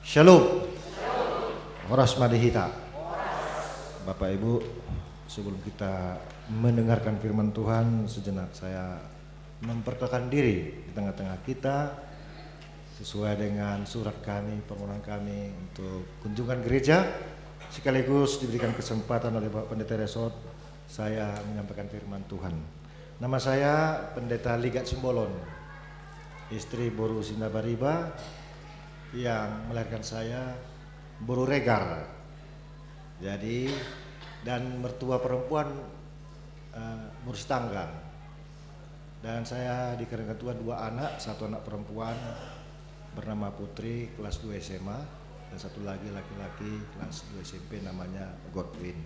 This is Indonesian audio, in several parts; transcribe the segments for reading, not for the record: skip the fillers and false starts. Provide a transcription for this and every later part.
Shalom. Horas Madihita. Bapak Ibu, sebelum kita mendengarkan firman Tuhan, sejenak saya memperkenalkan diri di tengah-tengah kita sesuai dengan surat kami, permohonan kami untuk kunjungan gereja, sekaligus diberikan kesempatan oleh Bapak Pendeta Resort saya menyampaikan firman Tuhan. Nama saya Pendeta Ligat Simbolon, istri Boru Sindabariba yang melahirkan saya Boru Regar. Jadi dan mertua perempuan Mursi Tanggang. Dan saya dikarenakan Tuhan 2 anak, 1 anak perempuan bernama Putri kelas 2 SMA dan 1 lagi laki-laki kelas 2 SMP namanya Godwin.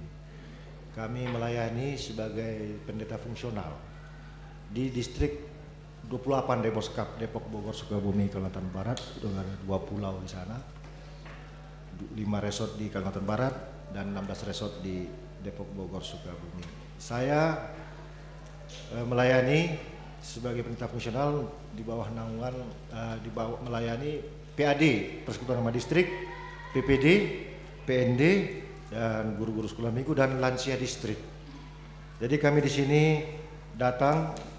Kami melayani sebagai pendeta fungsional di distrik 28 Deposkap, Depok, Bogor, Sukabumi, Kalimantan Barat. Sudah ada 2 pulau di sana, 5 resort di Kalimantan Barat dan 16 resort di Depok, Bogor, Sukabumi. Saya melayani sebagai pendeta fungsional di bawah naungan melayani PAD, Persekutuan Nama Distrik, PPD, PND, dan guru-guru sekolah minggu dan lansia distrik. Jadi kami di sini datang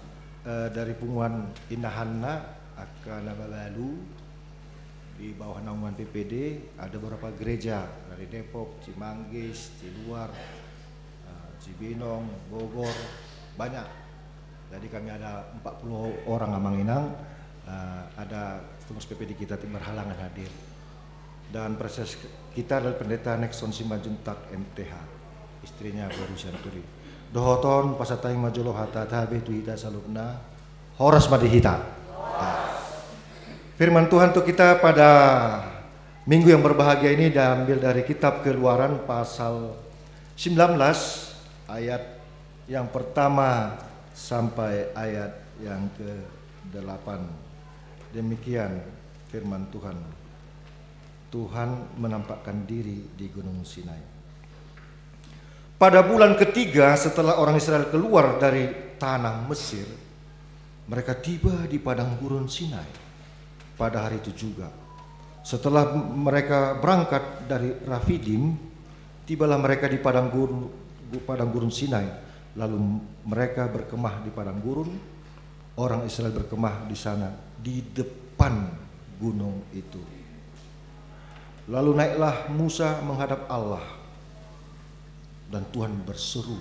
dari Punguan Inahanna akan Nabalalu di bawah naungan PPD. Ada beberapa gereja dari Depok, Cimanggis, Ciluar, Cibinong, Bogor, banyak. Jadi kami ada 40 orang Amanginang. Ada pengurus PPD kita berhalangan hadir. Dan proses kita adalah pendeta Nexon Simbajuntak MTH, istrinya Boru Santuri. Dohoton pasatayang majolo hata tabe tuhita salubna horas madihita. Firman Tuhan untuk kita pada minggu yang berbahagia ini diambil dari kitab Keluaran pasal 19 ayat yang pertama sampai ayat yang ke-8. Demikian firman Tuhan. Tuhan menampakkan diri di Gunung Sinai. Pada bulan ketiga setelah orang Israel keluar dari tanah Mesir, mereka tiba di padang gurun Sinai pada hari itu juga. Setelah mereka berangkat dari Rafidim, tibalah mereka di padang gurun Sinai. Lalu mereka berkemah di padang gurun. Orang Israel berkemah di sana di depan gunung itu. Lalu naiklah Musa menghadap Allah. Dan Tuhan berseru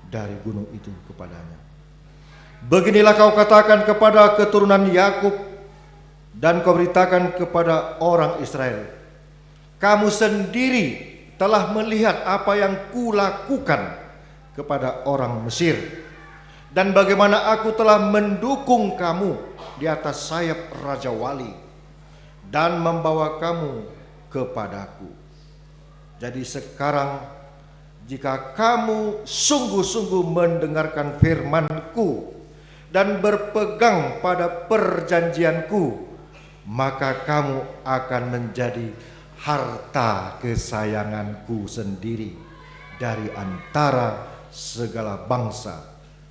dari gunung itu kepadanya. Beginilah kau katakan kepada keturunan Yakub dan kau beritakan kepada orang Israel. Kamu sendiri telah melihat apa yang kulakukan kepada orang Mesir. Dan bagaimana aku telah mendukung kamu di atas sayap Raja Wali dan membawa kamu kepadaku. Jadi sekarang jika kamu sungguh-sungguh mendengarkan firman-Ku dan berpegang pada perjanjian-Ku, maka kamu akan menjadi harta kesayangan-Ku sendiri dari antara segala bangsa,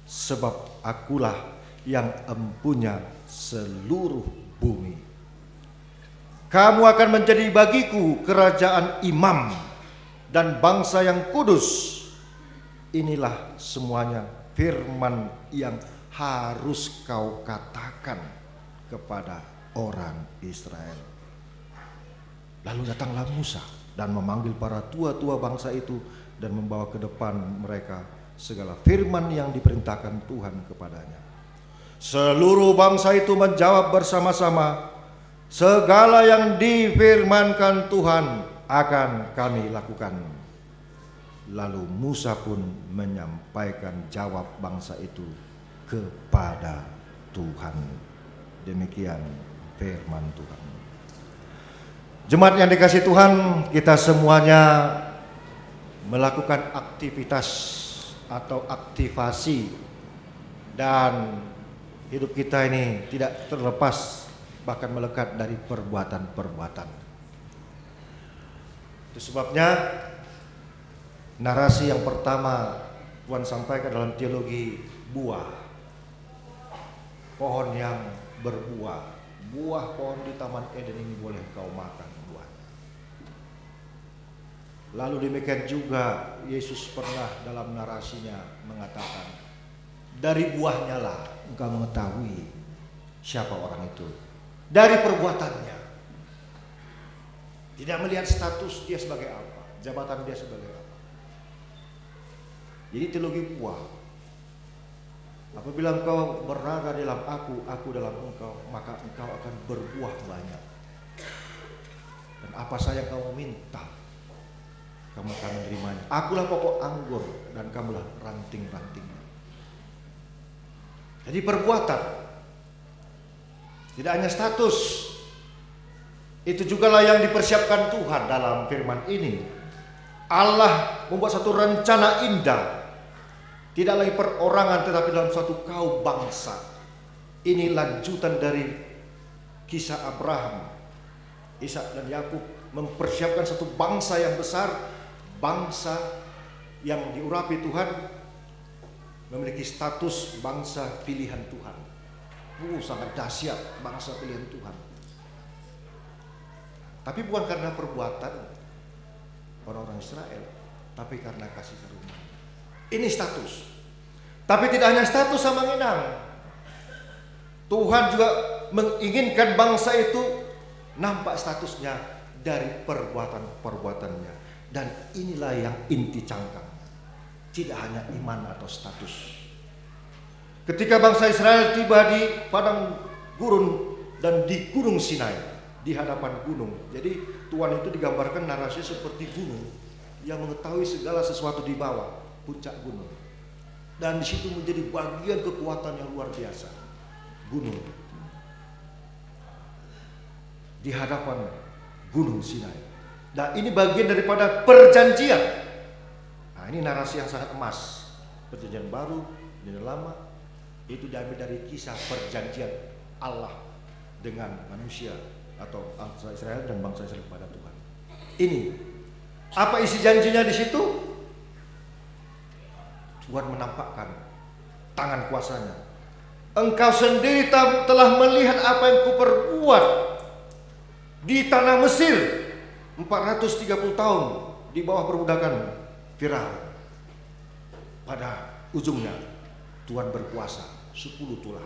sebab Akulah yang empunya seluruh bumi. Kamu akan menjadi bagiku kerajaan imam dan bangsa yang kudus. Inilah semuanya firman yang harus kau katakan kepada orang Israel. Lalu datanglah Musa dan memanggil para tua-tua bangsa itu dan membawa ke depan mereka segala firman yang diperintahkan Tuhan kepadanya. Seluruh bangsa itu menjawab bersama-sama, segala yang difirmankan Tuhan akan kami lakukan. Lalu Musa pun menyampaikan jawab bangsa itu kepada Tuhan. Demikian firman Tuhan. Jemaat yang dikasihi Tuhan, kita semuanya melakukan aktivitas atau aktivasi, dan hidup kita ini tidak terlepas bahkan melekat dari perbuatan-perbuatan. Itu sebabnya narasi yang pertama Tuhan sampaikan dalam teologi buah. Pohon yang berbuah. Buah pohon di Taman Eden ini boleh kau makan buah. Lalu demikian juga Yesus pernah dalam narasinya mengatakan, dari buahnya lah engkau mengetahui siapa orang itu. Dari perbuatannya. Tidak melihat status dia sebagai apa, jabatan dia sebagai apa. Jadi teologi buah. Apabila engkau berada dalam aku dalam engkau, maka engkau akan berbuah banyak. Dan apa saja kau minta, kamu akan menerimanya. Akulah pokok anggur dan kamulah ranting-rantingnya. Jadi perbuatan, tidak hanya status. Itu jugalah yang dipersiapkan Tuhan dalam firman ini. Allah membuat satu rencana indah, tidak lagi perorangan tetapi dalam suatu kaum bangsa. Ini lanjutan dari kisah Abraham, Ishak dan Yakub, mempersiapkan satu bangsa yang besar, bangsa yang diurapi Tuhan, memiliki status bangsa pilihan Tuhan. Sangat dahsyat bangsa pilihan Tuhan. Tapi bukan karena perbuatan orang-orang Israel, tapi karena kasih karunia. Ini status. Tapi tidak hanya status sama Minang. Tuhan juga menginginkan bangsa itu nampak statusnya dari perbuatan-perbuatannya. Dan inilah yang inti cangkang. Tidak hanya iman atau status. Ketika bangsa Israel tiba di padang gurun dan di gunung Sinai, di hadapan gunung. Jadi Tuhan itu digambarkan narasinya seperti gunung yang mengetahui segala sesuatu di bawah puncak gunung. Dan di situ menjadi bagian kekuatan yang luar biasa. Gunung. Di hadapan gunung Sinai. Nah, ini bagian daripada perjanjian. Nah, ini narasi yang sangat emas. Perjanjian baru, perjanjian lama, itu diambil dari kisah perjanjian Allah dengan manusia atau bangsa Israel dan bangsa Israel kepada Tuhan. Ini apa isi janjinya di situ? Tuhan menampakkan tangan kuasanya. Engkau sendiri telah melihat apa yang kuperbuat di tanah Mesir 430 tahun di bawah perbudakan Firaun. Pada ujungnya Tuhan berkuasa 10 tulah.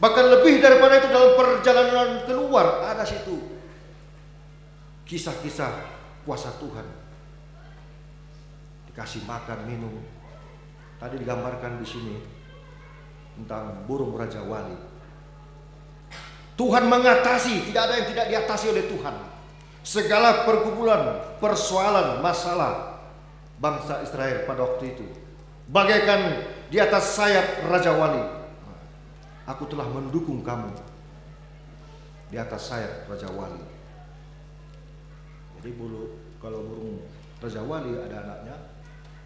Bahkan lebih daripada itu dalam perjalanan keluar ada situ kisah-kisah kuasa Tuhan. Dikasih makan, minum. Tadi digambarkan di sini tentang burung Raja Wali. Tuhan mengatasi, tidak ada yang tidak diatasi oleh Tuhan. Segala pergumulan, persoalan, masalah bangsa Israel pada waktu itu. Bagaikan di atas sayap Raja Wali. Aku telah mendukung kamu di atas sayap Raja Wali. Jadi kalau burung Raja Wali ada anaknya,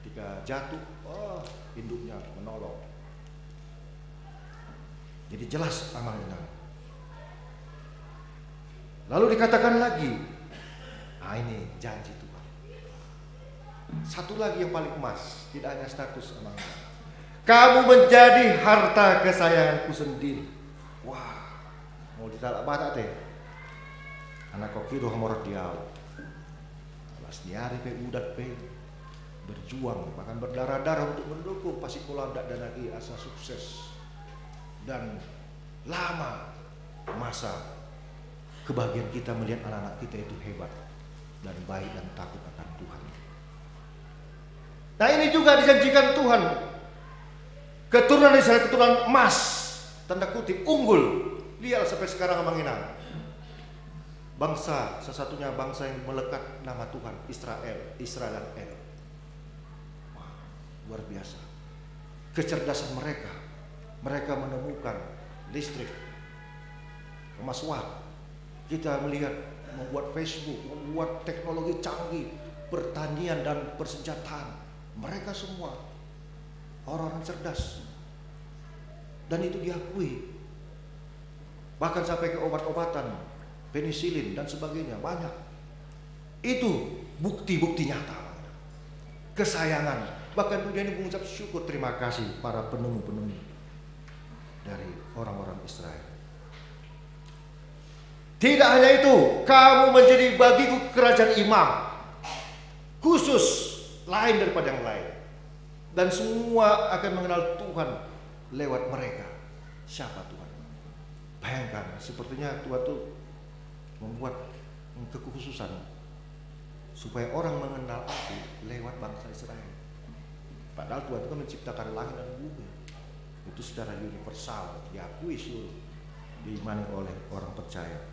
ketika jatuh, induknya menolong. Jadi jelas amanah. Lalu dikatakan lagi, ini janji Tuhan. Satu lagi yang paling emas, tidak hanya status amanah. Kamu menjadi harta kesayanganku sendiri. Wah, mau ditalak batak teh. Anak kokido hamorot diau. Alas diari pe udat pe berjuang bahkan berdarah-darah untuk mendukung Pasikulandak dan lagi asa sukses. Dan lama masa kebahagiaan kita melihat anak-anak kita itu hebat dan baik dan takut akan Tuhan. Nah, ini juga dijanjikan Tuhan. Keturunan Israel, keturunan emas, tanda kutip, unggul. Lihat sampai sekarang Manginang. Bangsa, sesatunya bangsa yang melekat nama Tuhan, Israel dan El. Wah, luar biasa. Kecerdasan mereka menemukan listrik, kemasuan. Kita melihat membuat Facebook, membuat teknologi canggih, pertanian dan persenjataan. Mereka semua orang-orang cerdas. Dan itu diakui. Bahkan sampai ke obat-obatan, penisilin dan sebagainya, banyak. Itu bukti-bukti nyata. Kesayangan. Bahkan dunia ini mengucap syukur terima kasih para penemu-penemu dari orang-orang Israel. Tidak hanya itu, kamu menjadi bagiku kerajaan imam. khusus, lain daripada yang lain. Dan semua akan mengenal Tuhan lewat mereka. Siapa Tuhan? Bayangkan, sepertinya Tuhan itu membuat kekhususan supaya orang mengenal aku lewat bangsa Israel. Padahal Tuhan itu kan menciptakan langit dan bumi. Itu secara universal, diakui seluruh, diimani oleh orang percaya.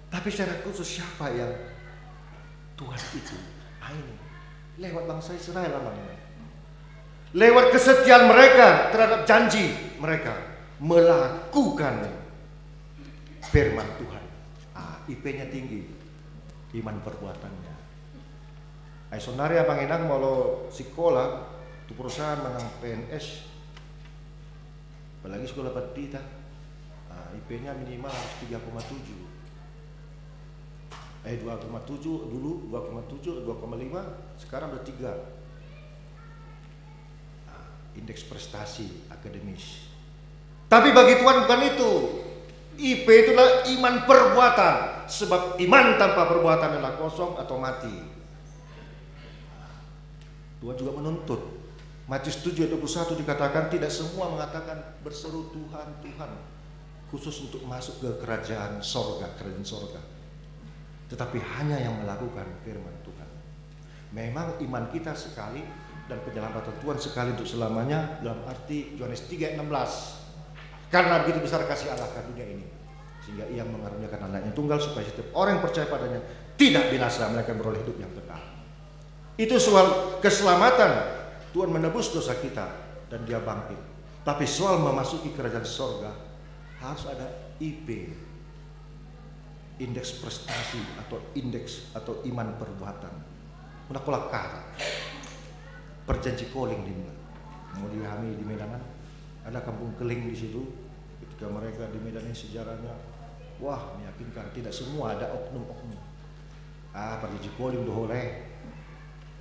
Tapi secara khusus siapa yang Tuhan itu? Ini lewat bangsa Israel namanya. Lewat kesetiaan mereka terhadap janji mereka melakukan firman Tuhan. IP-nya tinggi, iman perbuatannya. Sonari abang enang mau sekolah tu perusahaan menang PNS, apalagi sekolah pendeta, IP-nya minimal harus 3,7. 2,7 dulu, 2,7, 2,5, sekarang udah 3. Indeks prestasi akademis. Tapi bagi Tuhan bukan itu. IP itulah iman perbuatan. Sebab iman tanpa perbuatan adalah kosong atau mati. Tuhan juga menuntut. Matius 7:21 dikatakan tidak semua mengatakan berseru Tuhan, Tuhan. Khusus untuk masuk ke kerajaan sorga. Tetapi hanya yang melakukan firman Tuhan. Memang iman kita sekali dan penyelamatan Tuhan sekali untuk selamanya, dalam arti Yohanes 3:16. Karena begitu besar kasih Allah ke dunia ini, sehingga Ia mengaruniakan anaknya tunggal supaya setiap orang yang percaya padanya tidak binasa, melainkan beroleh hidup yang kekal. Itu soal keselamatan. Tuhan menebus dosa kita dan Dia bangkit. Tapi soal memasuki kerajaan sorga harus ada IP, indeks prestasi atau indeks atau iman perbuatan. Menakola kata perjanji calling di mana? Mau dihami di Medan, ada kampung Keling di situ. Ketika mereka di Medan ini sejarahnya, wah meyakinkan. Tidak semua, ada oknum-oknum. Perjanji calling doh oleh.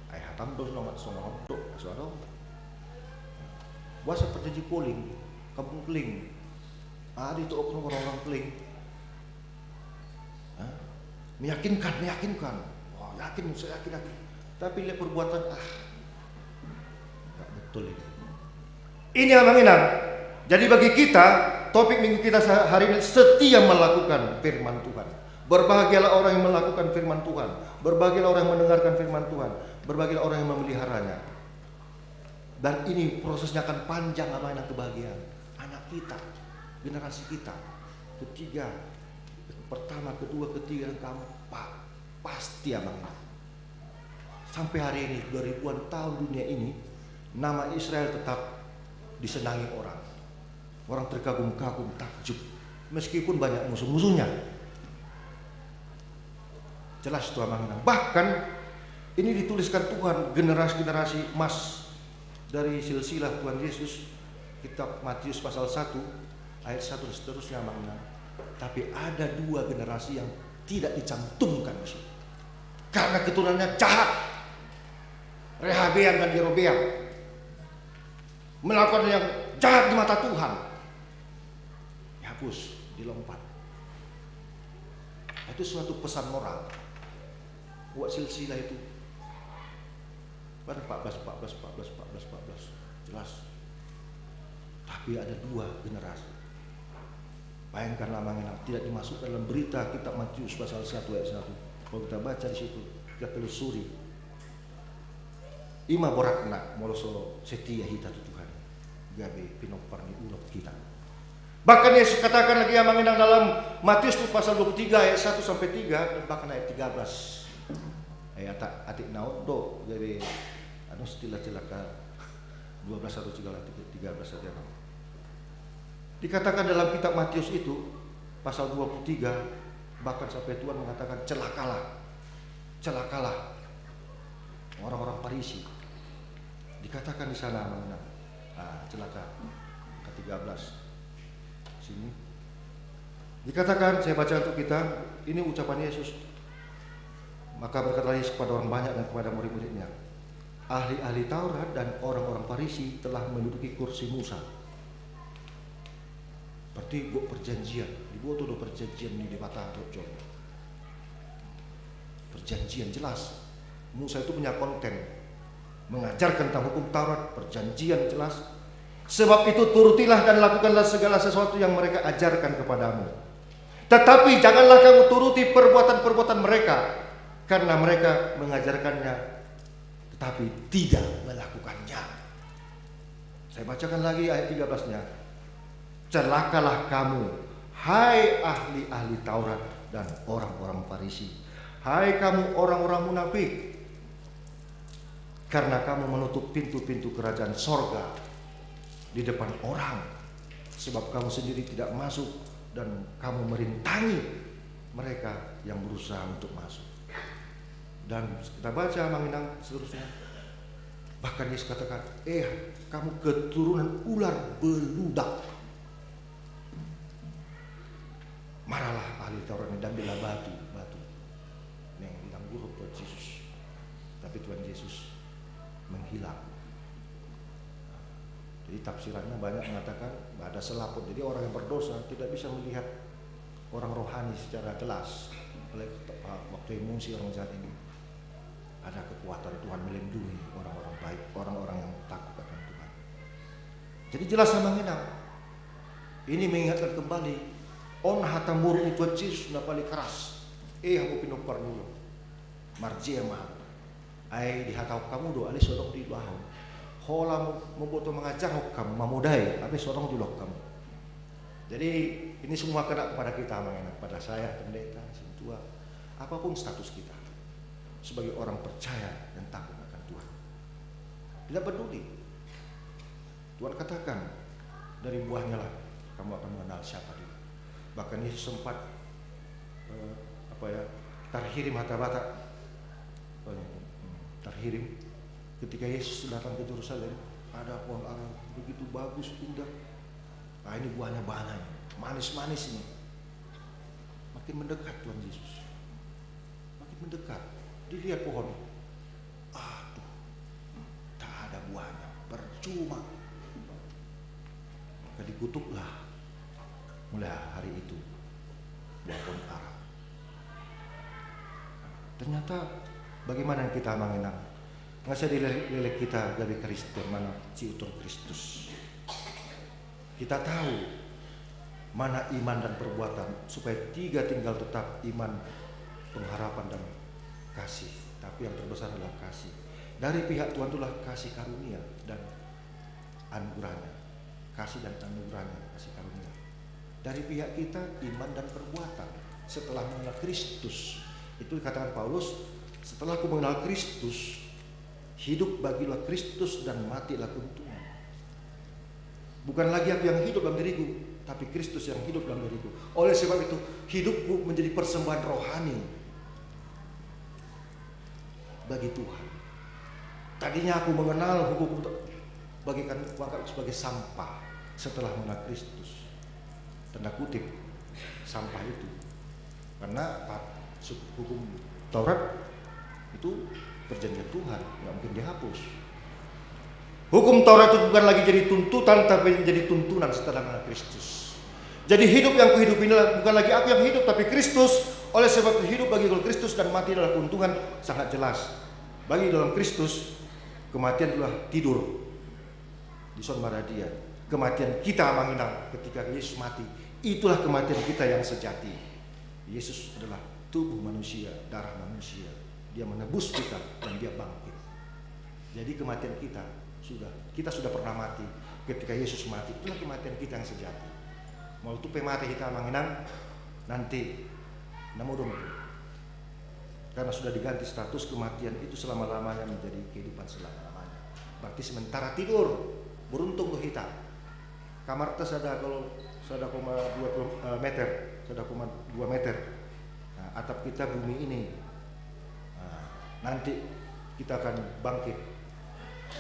Hatam dos nongat songo untuk suara. Buasa perjanji calling kampung Keling. Ada itu oknum orang-orang Keling. Meyakinkan. Wah, saya yakin. Tapi lihat perbuatan, nggak betul ini. Ini abang inang. Jadi bagi kita, topik minggu kita hari ini setia melakukan firman Tuhan. Berbahagialah orang yang melakukan firman Tuhan. Berbahagialah orang yang mendengarkan firman Tuhan. Berbahagialah orang yang memeliharanya. Dan ini prosesnya akan panjang abang inang kebahagiaan. Anak kita, generasi kita, ketiga, pertama, kedua, ketiga, dan keempat, pasti abang inang. Sampai hari ini, 2000-an tahun dunia ini, nama Israel tetap disenangi orang. Orang terkagum-kagum, takjub. Meskipun banyak musuh-musuhnya. Jelas itu abang inang. Bahkan ini dituliskan Tuhan, generasi-generasi emas dari silsilah Tuhan Yesus. Kitab Matius pasal 1, ayat 1 dan seterusnya abang inang. Tapi ada 2 generasi yang tidak dicantumkan di situ. Karena keturunannya jahat. Rehabeam dan Yerobeam melakukan yang jahat di mata Tuhan. Dihapus, dilompat. Itu suatu pesan moral buat silsilah itu. Pada 14 jelas. Tapi ada 2 generasi. Bayangkanlah mengenal tidak dimasukkan dalam berita kitab Matius pasal 1 ayat 1. Kalau kita baca di situ, kita telusuri. Ima borakna moloso setia hita Tuhan. Gabe pinoparni ulok kita. Bahkan Yesus katakan lagi yang mengenang dalam Matius pasal 23 ayat 1 sampai 3 dan bahkan ayat 13. Ayat atik naut do gabe istilah celaka 12 atau 13 saja. Dikatakan dalam kitab Matius itu pasal 23 bahkan sampai Tuhan mengatakan celakalah orang-orang Farisi. Dikatakan di sana mengenang celaka ke-13 sini. Dikatakan, saya baca untuk kita, ini ucapan Yesus. Maka berkatalah Yesus kepada orang banyak dan kepada murid-muridnya, ahli-ahli Taurat dan orang-orang Farisi telah menduduki kursi Musa. Berarti buat perjanjian, dibuat tuh perjanjian ini di mata Tuhan. Perjanjian jelas Musa itu punya konten, mengajarkan tentang hukum Taurat, perjanjian jelas. Sebab itu turutilah dan lakukanlah segala sesuatu yang mereka ajarkan kepadamu. Tetapi janganlah kamu turuti perbuatan-perbuatan mereka, karena mereka mengajarkannya tetapi tidak melakukannya. Saya bacakan lagi ayat 13-nya. Celakalah kamu, hai ahli-ahli Taurat dan orang-orang Farisi, hai kamu orang-orang munafik, karena kamu menutup pintu-pintu kerajaan sorga di depan orang, sebab kamu sendiri tidak masuk dan kamu merintangi mereka yang berusaha untuk masuk. Dan kita baca Manginang seterusnya. Bahkan Yesus katakan, kamu keturunan ular beludak. Marahlah ahli Taurat dan bela batu. Yang bilang buruk buat Yesus. Tapi Tuhan Yesus menghilang. Jadi tafsirannya banyak mengatakan ada selaput. Jadi orang yang berdosa tidak bisa melihat orang rohani secara jelas. Oleh waktu emosi orang jahat ini, ada kekuatan Tuhan melindungi orang-orang baik, orang-orang yang takut akan Tuhan. Jadi jelas sama Manginang. Ini mengingatkan kembali on hatamur itu Yesus na paling keras. Hamu pinopar dulu. Marjema. Ai dihatau kamu do ali sodok di bahu. Hola membuat mengajar kamu mamudai, tapi sorong julok kamu. Jadi ini semua kena kepada kita Manginang, pada saya pendeta, sintua, apapun status kita. Sebagai orang percaya dan takut akan Tuhan, tidak peduli. Tuhan katakan dari buahnya lah kamu akan mengenal siapa dia. Bahkan Yesus sempat tarhirim tarhirim ketika Yesus datang ke Yerusalem. Ada pohon ara begitu bagus, indah. Nah, ini buahnya banyak, manis-manis ini. Makin mendekat Tuhan Yesus, makin mendekat. Dilihat pohon, aduh, tak ada buahnya, percuma. Maka dikutuklah mulai hari itu buah pohon ara. Ternyata bagaimana kita Manginang? Nggak dilihat kita dari Kristen mana ciutur Kristus. Kita tahu mana iman dan perbuatan, supaya tiga tinggal tetap: iman, pengharapan, dan kasih. Tapi yang terbesar adalah kasih. Dari pihak Tuhan itulah kasih karunia dan anugerahnya. Kasih dan anugerahnya, kasih karunia. Dari pihak kita iman dan perbuatan. Setelah mengenal Kristus, itu dikatakan Paulus, setelah aku mengenal Kristus, hidup bagilah Kristus dan matilah untuknya. Bukan lagi aku yang hidup dalam diriku, tapi Kristus yang hidup dalam diriku. Oleh sebab itu hidupku menjadi persembahan rohani bagi Tuhan. Tadinya aku mengenal hukum bagikan kuanggap sebagai sampah. Setelah mengenal Kristus, tanda kutip sampah itu, karena hukum Taurat itu perjanjian Tuhan, nggak mungkin dihapus. Hukum Taurat itu bukan lagi jadi tuntutan, tapi menjadi tuntunan setelah mengenal Kristus. Jadi hidup yang kuhidup ini bukan lagi aku yang hidup, tapi Kristus. Oleh sebab hidup bagi Kristus dan mati adalah keuntungan, sangat jelas. Bagi dalam Kristus, kematian adalah tidur di son maradian. Kematian kita Manginang ketika Yesus mati, itulah kematian kita yang sejati. Yesus adalah tubuh manusia, darah manusia. Dia menebus kita dan dia bangkit. Jadi kematian kita sudah pernah mati. Ketika Yesus mati, itulah kematian kita yang sejati. Mau tupe mati kita Manginang nanti namudun. Karena sudah diganti status kematian itu selama-lamanya menjadi kehidupan selama-lamanya. Berarti sementara tidur, beruntung ke kita. Kamar tes ada kalau 2 meter, 2 meter. Nah, atap kita bumi ini. Nah, nanti kita akan bangkit.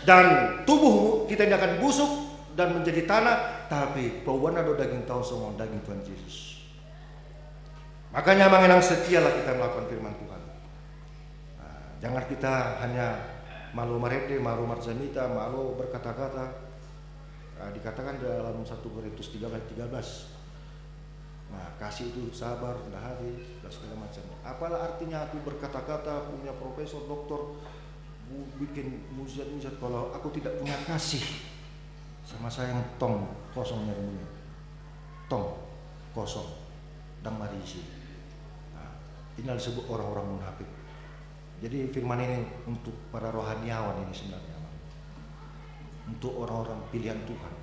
Dan tubuh kita ini akan busuk dan menjadi tanah, tapi bauan ada daging tahu semua daging Tuhan Yesus. Makanya Manginang setialah kita melakukan firman Tuhan. Nah, jangan kita hanya malu marede, malu marzanita, malu berkata-kata. Dikatakan dalam 1 Korintus 13:13, Nah, kasih itu sabar, rendah hati, dan segala macam. Apalah artinya aku berkata-kata, punya profesor, doktor, bikin mujizat-mujizat kalau aku tidak punya kasih sama saya yang tong kosongnya dunia, tong kosong dan marisi. Nah, inilah disebut orang-orang munafik. Jadi firman ini untuk para rohaniawan ini sebenarnya, untuk orang-orang pilihan Tuhan.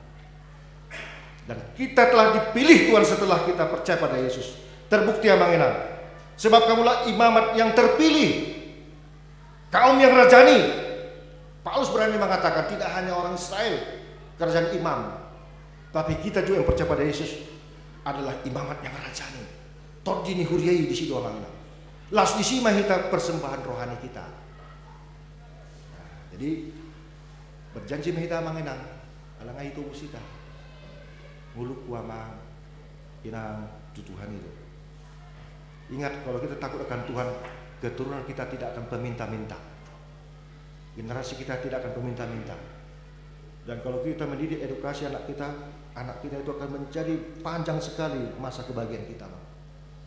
Dan kita telah dipilih Tuhan setelah kita percaya pada Yesus. Terbukti Abang Enan. Sebab kamulah imamat yang terpilih, kaum yang rajani. Paulus berani mengatakan tidak hanya orang Israel kerajaan imam, tapi kita juga yang percaya pada Yesus adalah imamat yang rajani. Tordini huriai di situ orang. Las disima kita persembahan rohani kita. Nah, jadi berjanji kita mengenang alangai itu musita muluk wama inang Tuhan itu. Ingat, kalau kita takut akan Tuhan, keturunan kita tidak akan peminta-minta, generasi kita tidak akan peminta-minta. Dan kalau kita mendidik edukasi anak kita itu akan menjadi panjang sekali masa kebahagiaan kita.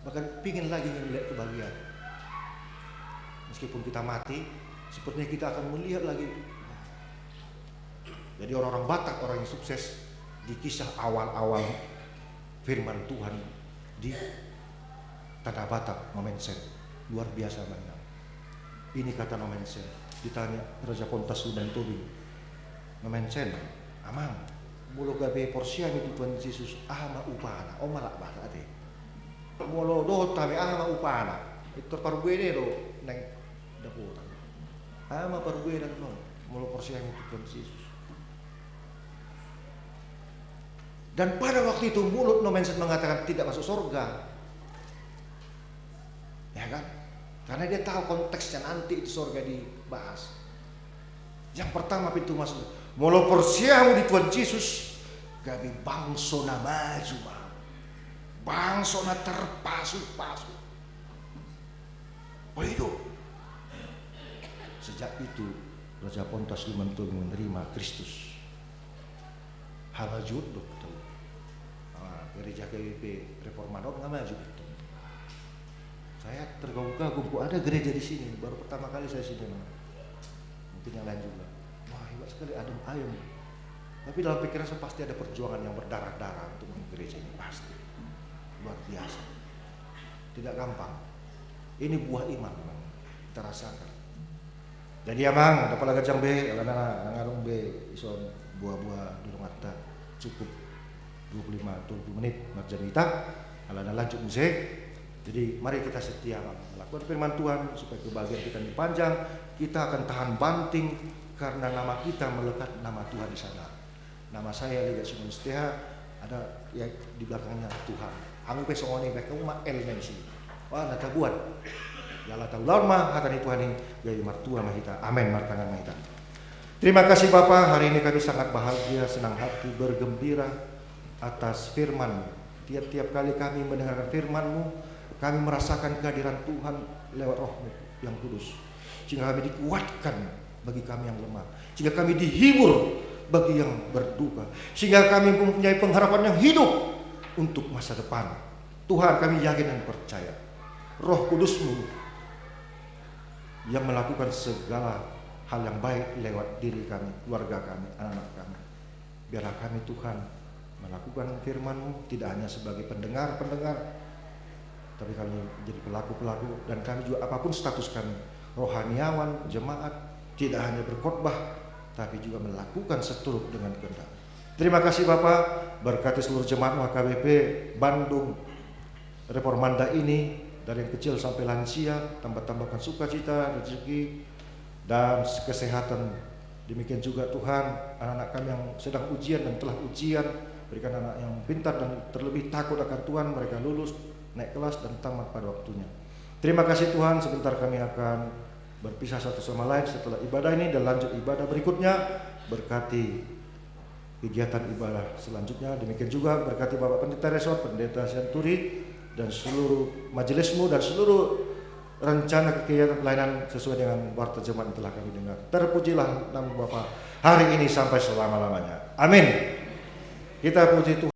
Bahkan pingin lagi melihat kebahagiaan. Meskipun kita mati, sepertinya kita akan melihat lagi. Jadi orang-orang Batak, orang yang sukses di kisah awal-awal firman Tuhan di Tanah Batak, Nomensen, luar biasa banget. Ini kata Nomensen, ditanya Raja Pontas Sudan Tobing, Nomensen, amang, mulu gabe porsian itu Tuhan Yesus, ama upana, malak bahasa ate, mulu do tami ama upana, itu parbuene do neng daputan, ama parbuene do, mulu porsian itu Tuhan Yesus. Dan pada waktu itu mulut Nomensen mengatakan tidak masuk surga, ya kan? Karena dia tahu konteksnya nanti itu surga dibahas. Yang pertama pintu masuk, molo persiamu di Tuhan Yesus, gabi bangsona maju, bangsona terpasu-pasu. Begitu. Sejak itu Raja Pontas Sumentul menerima Kristus. Halal juduk betul. Gereja GWP Reformador nggak maju betul. Saya tergagum-gagum, ada gereja di sini. Baru pertama kali saya sini. Mungkin yang lain juga. Wah, hebat sekali, adem ayem. Tapi dalam pikiran saya pasti ada perjuangan yang berdarah-darah untuk gereja ini, pasti. Luar biasa. Tidak gampang. Ini buah iman, memang. Kita rasakan. Jadi ya mang, dapat lagi jam B, karena ngarung B, ison buah-buah di rumah kita cukup 25-20 menit marjan kita, alana lanjut musik. Jadi mari kita setia melakukan firman Tuhan supaya kebahagiaan kita ini panjang. Kita akan tahan banting karena nama kita melekat nama Tuhan di sana. Nama saya Liga Simon Setia, ada ya di belakangnya Tuhan. Angu pesongoni mereka uma elmensi. Wah, nata buat. Yala tahu lama hatani Tuhan ini gaya martua mahita. Amin martangan mahita. Terima kasih Bapak, hari ini kami sangat bahagia, senang hati, bergembira atas firman. Tiap-tiap kali kami mendengarkan firman-Mu, kami merasakan kehadiran Tuhan lewat Roh-Mu yang kudus. Sehingga kami dikuatkan bagi kami yang lemah. Sehingga kami dihibur bagi yang berduka. Sehingga kami mempunyai pengharapan yang hidup untuk masa depan. Tuhan, kami yakin dan percaya Roh Kudus-Mu yang melakukan segala hal yang baik lewat diri kami, keluarga kami, anak-anak kami. Biarlah kami Tuhan melakukan firman-Mu tidak hanya sebagai pendengar-pendengar, tapi kami jadi pelaku-pelaku. Dan kami juga apapun status kami, rohaniawan, jemaat, tidak hanya berkhotbah, tapi juga melakukan seturut dengan kehendak. Terima kasih Bapak, berkati seluruh jemaat HKBP Bandung Reformanda ini, dari yang kecil sampai lansia, tambah-tambahkan sukacita, rezeki, dan kesehatan. Demikian juga Tuhan, anak-anak kami yang sedang ujian dan telah ujian, berikan anak yang pintar dan terlebih takut akan Tuhan, mereka lulus, naik kelas dan tamat pada waktunya. Terima kasih Tuhan, sebentar kami akan berpisah satu sama lain setelah ibadah ini dan lanjut ibadah berikutnya. Berkati kegiatan ibadah selanjutnya. Demikian juga berkati Bapak Pendeta Resort, Pendeta Santuri, dan seluruh majelismu dan seluruh rencana kegiatan pelayanan sesuai dengan warta jemaat yang telah kami dengar. Terpujilah nama Bapa hari ini sampai selama-lamanya. Amin. Kita puji Tuhan.